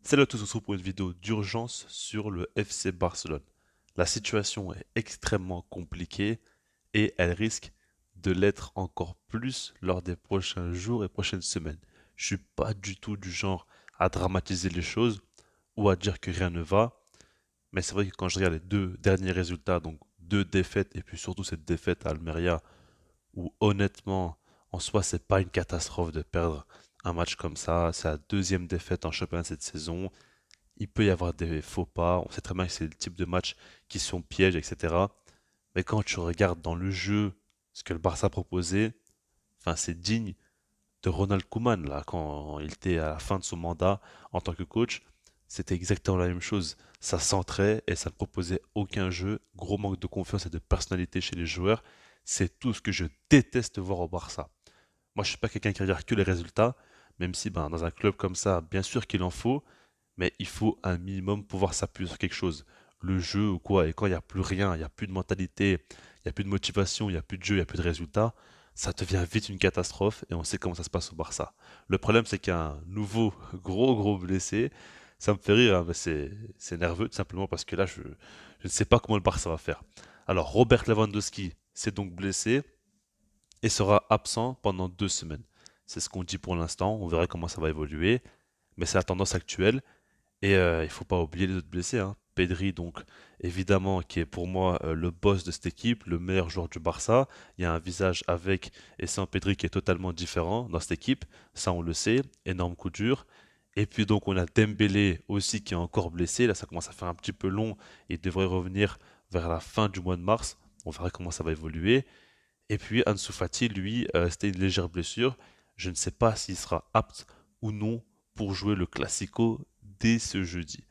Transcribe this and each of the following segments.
Salut à tous, on se retrouve pour une vidéo d'urgence sur le FC Barcelone. La situation est extrêmement compliquée et elle risque de l'être encore plus lors des prochains jours et prochaines semaines. Je suis pas du tout du genre à dramatiser les choses ou à dire que rien ne va, mais c'est vrai que quand je regarde les deux derniers résultats, donc deux défaites et puis surtout cette défaite à Almeria, où honnêtement, en soi, c'est pas une catastrophe de perdre un match comme ça. C'est la deuxième défaite en championnat cette saison. Il peut y avoir des faux pas. On sait très bien que c'est le type de match qui sont pièges, etc. Mais quand tu regardes dans le jeu ce que le Barça proposait, enfin, c'est digne de Ronald Koeman, là, quand il était à la fin de son mandat en tant que coach. C'était exactement la même chose. Ça centrait et ça ne proposait aucun jeu. Gros manque de confiance et de personnalité chez les joueurs. C'est tout ce que je déteste voir au Barça. Moi, je suis pas quelqu'un qui regarde que les résultats, même si ben, dans un club comme ça, bien sûr qu'il en faut, mais il faut un minimum pouvoir s'appuyer sur quelque chose. Le jeu ou quoi, et quand il n'y a plus rien, il n'y a plus de mentalité, il n'y a plus de motivation, il n'y a plus de jeu, il n'y a plus de résultats, ça devient vite une catastrophe et on sait comment ça se passe au Barça. Le problème, c'est qu'il y a un nouveau gros blessé. Ça me fait rire, hein, mais c'est nerveux tout simplement parce que là, je ne sais pas comment le Barça va faire. Alors, Robert Lewandowski s'est donc blessé et sera absent pendant 2 semaines. C'est ce qu'on dit pour l'instant, on verra comment ça va évoluer, mais c'est la tendance actuelle. Et il faut pas oublier les autres blessés, hein. Pedri, donc, évidemment, qui est pour moi le boss de cette équipe, le meilleur joueur du Barça. Il y a un visage avec et sans Pedri qui est totalement différent dans cette équipe. Ça, on le sait. Énorme coup dur. Et puis, donc, on a Dembélé aussi qui est encore blessé. Là, ça commence à faire un petit peu long. Il devrait revenir vers la fin du mois de mars. On verra comment ça va évoluer. Et puis, Ansu Fati, lui, c'était une légère blessure. Je ne sais pas s'il sera apte ou non pour jouer le Classico dès ce jeudi.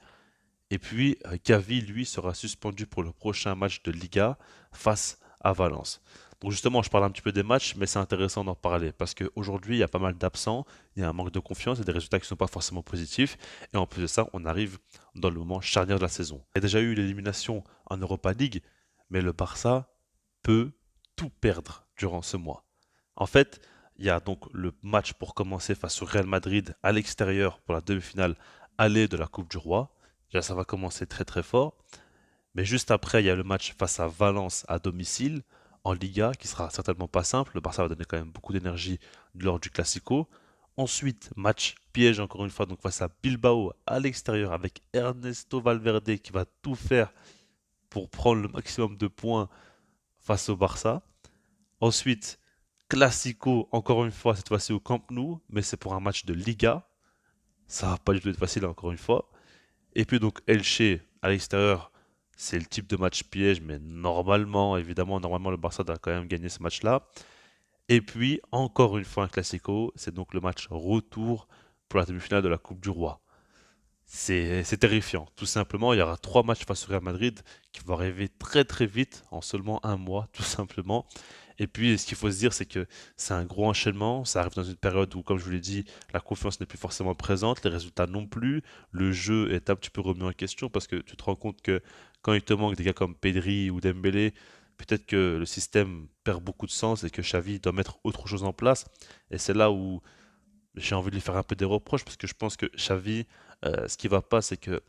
Et puis, Gavi, lui, sera suspendu pour le prochain match de Liga face à Valence. Donc justement, je parle un petit peu des matchs, mais c'est intéressant d'en parler parce qu'aujourd'hui, il y a pas mal d'absents, il y a un manque de confiance et des résultats qui ne sont pas forcément positifs. Et en plus de ça, on arrive dans le moment charnière de la saison. Il y a déjà eu l'élimination en Europa League, mais le Barça peut tout perdre durant ce mois. En fait, il y a donc le match pour commencer face au Real Madrid à l'extérieur pour la demi-finale aller de la Coupe du Roi. Déjà, ça va commencer très fort. Mais juste après, il y a le match face à Valence à domicile en Liga qui sera certainement pas simple. Le Barça va donner quand même beaucoup d'énergie lors du Classico. Ensuite, match piège encore une fois donc face à Bilbao à l'extérieur avec Ernesto Valverde qui va tout faire pour prendre le maximum de points face au Barça. Ensuite, Classico encore une fois cette fois-ci au Camp Nou, mais c'est pour un match de Liga. Ça va pas du tout être facile encore une fois. Et puis donc Elche à l'extérieur, c'est le type de match piège, mais normalement le Barça doit quand même gagner ce match-là. Et puis encore une fois un classico, c'est donc le match retour pour la demi-finale de la Coupe du Roi. C'est terrifiant. Tout simplement, il y aura 3 matchs face au Real Madrid qui vont arriver très vite, en seulement un mois, tout simplement. Et puis, ce qu'il faut se dire, c'est que c'est un gros enchaînement. Ça arrive dans une période où, comme je vous l'ai dit, la confiance n'est plus forcément présente, les résultats non plus. Le jeu est un petit peu remis en question parce que tu te rends compte que quand il te manque des gars comme Pedri ou Dembélé, peut-être que le système perd beaucoup de sens et que Xavi doit mettre autre chose en place. Et c'est là où j'ai envie de lui faire un peu des reproches parce que je pense que Xavi, ce qui va pas, c'est que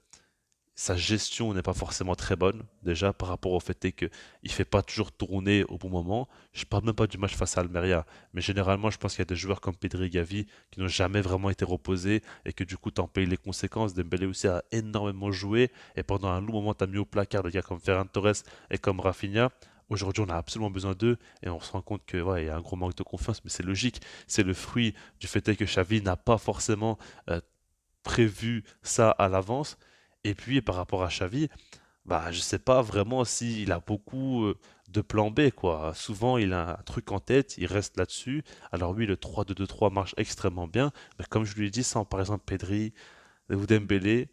sa gestion n'est pas forcément très bonne, déjà par rapport au fait qu'il ne fait pas toujours tourner au bon moment. Je parle même pas du match face à Almeria, mais généralement, je pense qu'il y a des joueurs comme Pedri et Gavi qui n'ont jamais vraiment été reposés et que du coup, tu en payes les conséquences. Dembélé aussi a énormément joué et pendant un long moment, tu as mis au placard des gars comme Ferran Torres et comme Rafinha. Aujourd'hui, on a absolument besoin d'eux et on se rend compte que ouais, il y a un gros manque de confiance, mais c'est logique. C'est le fruit du fait que Xavi n'a pas forcément prévu ça à l'avance. Et puis par rapport à Xavi, bah je sais pas vraiment s'il a beaucoup de plan B quoi. Souvent il a un truc en tête, il reste là-dessus. Alors oui, le 3-2-2-3 marche extrêmement bien, mais comme je lui ai dit, sans par exemple Pedri ou Dembélé,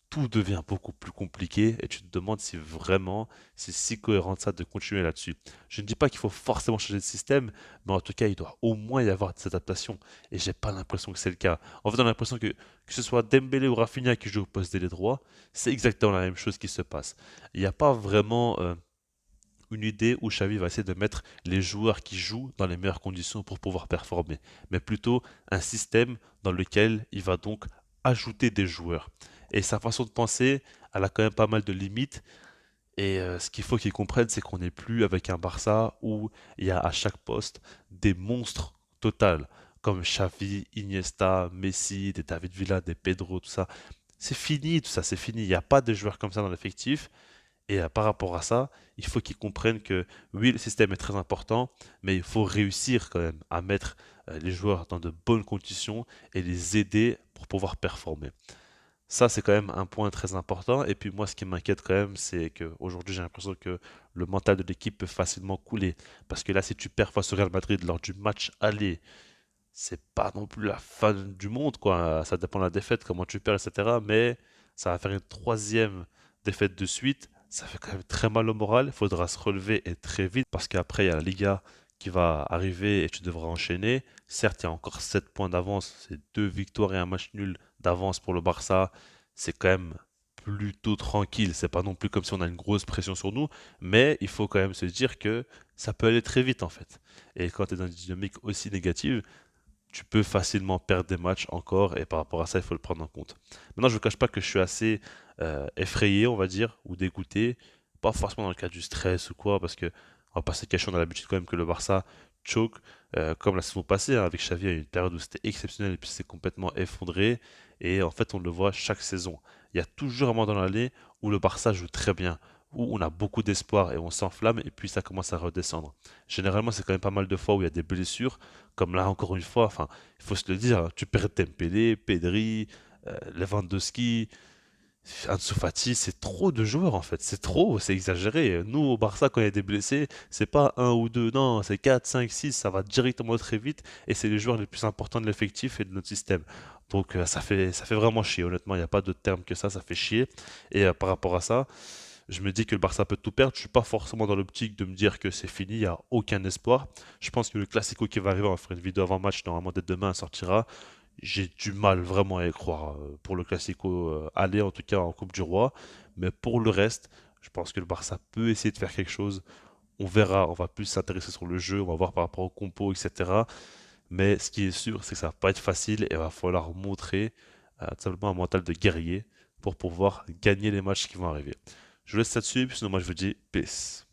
tout devient beaucoup plus compliqué et tu te demandes si vraiment c'est si cohérent de ça de continuer là-dessus. Je ne dis pas qu'il faut forcément changer de système, mais en tout cas, il doit au moins y avoir des adaptations et j'ai pas l'impression que c'est le cas. En fait, on a l'impression que ce soit Dembélé ou Rafinha qui jouent au poste d'ailier droit, c'est exactement la même chose qui se passe. Il n'y a pas vraiment une idée où Xavi va essayer de mettre les joueurs qui jouent dans les meilleures conditions pour pouvoir performer, mais plutôt un système dans lequel il va donc ajouter des joueurs. Et sa façon de penser, elle a quand même pas mal de limites. Et ce qu'il faut qu'ils comprennent, c'est qu'on n'est plus avec un Barça où il y a à chaque poste des monstres total, comme Xavi, Iniesta, Messi, des David Villa, des Pedro, tout ça. C'est fini, tout ça, c'est fini. Il n'y a pas de joueurs comme ça dans l'effectif. Et par rapport à ça, il faut qu'ils comprennent que oui, le système est très important, mais il faut réussir quand même à mettre les joueurs dans de bonnes conditions et les aider pour pouvoir performer. Ça, c'est quand même un point très important. Et puis moi, ce qui m'inquiète quand même, c'est qu'aujourd'hui, j'ai l'impression que le mental de l'équipe peut facilement couler. Parce que là, si tu perds face au Real Madrid lors du match aller, c'est pas non plus la fin du monde, quoi. Ça dépend de la défaite, comment tu perds, etc. Mais ça va faire une troisième défaite de suite. Ça fait quand même très mal au moral. Il faudra se relever et très vite parce qu'après, il y a la Liga qui va arriver et tu devras enchaîner. Certes, il y a encore 7 points d'avance. C'est 2 victoires et un match nul d'avance pour le Barça. C'est quand même plutôt tranquille. C'est pas non plus comme si on a une grosse pression sur nous. Mais il faut quand même se dire que ça peut aller très vite en fait. Et quand tu es dans une dynamique aussi négative, tu peux facilement perdre des matchs encore, et par rapport à ça, il faut le prendre en compte. Maintenant, je ne vous cache pas que je suis assez effrayé, on va dire, ou dégoûté, pas forcément dans le cas du stress ou quoi, parce que on va pas se cacher, on a l'habitude quand même que le Barça choke, comme la saison passée, hein, avec Xavi, il y a eu une période où c'était exceptionnel et puis c'est complètement effondré, et en fait, on le voit chaque saison. Il y a toujours un moment dans l'année où le Barça joue très bien, où on a beaucoup d'espoir et on s'enflamme, et puis ça commence à redescendre. Généralement, c'est quand même pas mal de fois où il y a des blessures, comme là encore une fois, enfin, il faut se le dire, hein, tu perds Dembélé, Pedri, Lewandowski, Ansu Fati, c'est trop de joueurs en fait, c'est trop, c'est exagéré. Nous au Barça, quand il y a des blessés, c'est pas un ou deux, non, c'est 4, 5, 6, ça va directement très vite et c'est les joueurs les plus importants de l'effectif et de notre système. Donc ça fait vraiment chier, honnêtement, il n'y a pas d'autre terme que ça fait chier. Et par rapport à ça, je me dis que le Barça peut tout perdre. Je suis pas forcément dans l'optique de me dire que c'est fini, il n'y a aucun espoir. Je pense que le Classico qui va arriver, on va faire une vidéo avant match, normalement dès demain, elle sortira. J'ai du mal vraiment à y croire pour le Classico aller, en tout cas en Coupe du Roi. Mais pour le reste, je pense que le Barça peut essayer de faire quelque chose. On verra, on va plus s'intéresser sur le jeu, on va voir par rapport au compo, etc. Mais ce qui est sûr, c'est que ça va pas être facile et il va falloir montrer tout simplement un mental de guerrier pour pouvoir gagner les matchs qui vont arriver. Je vous laisse là-dessus, puis sinon moi je vous dis peace.